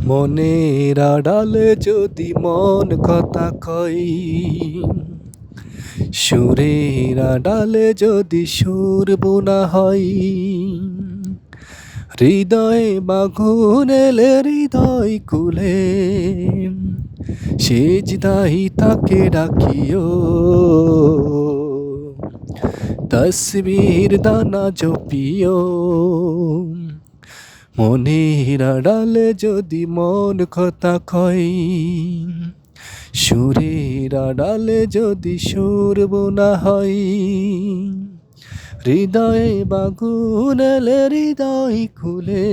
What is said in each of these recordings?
মনের আড়ালে যদি মন কথা কই, সুরের আড়ালে যদি সুর বোনা হয়, হৃদয়ে বাঁধন এলে হৃদয় কুলে, সেজদাই তাকে রাখিও। তসবির দানা জপিও, মনের আড়ালে যদি মন কথা কয়, সুরের আড়ালে যদি সুর বোনা হয়, হৃদয়ে বাঁধন এলে হৃদয় খুলে,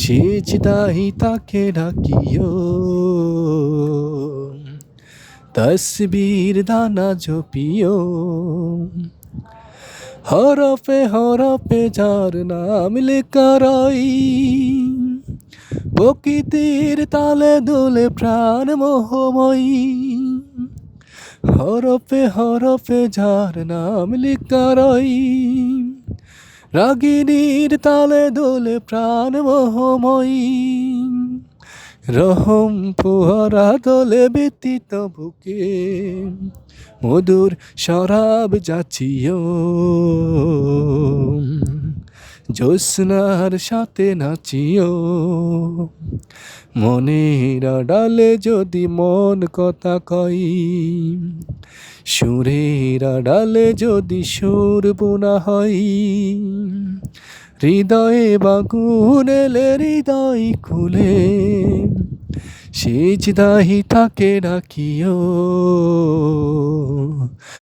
সেজদাই তাকে ডাকিও। তসবির দানা জপিও, হরফে হরফে যার নাম লেখা রই, প্রকৃতির তালে দোলে প্রাণ মোহময়ী। হরফে হরফে যার নাম লেখা রই, রাগিনীর তালে দোলে প্রাণ মোহময়ী। রহম ফোয়ারা দোলে ব্যতীত বুকে, মধুর শরাব যাচিও। জ্যোৎস্নার সাথে নাচিও, মনের আড়ালে যদি মন কথা কই, সুরের আড়ালে যদি সুর বোনা হয়, হৃদয়ে বাঁধন এলে হৃদয় খুলে, সেজদাই তাকে রাখিও।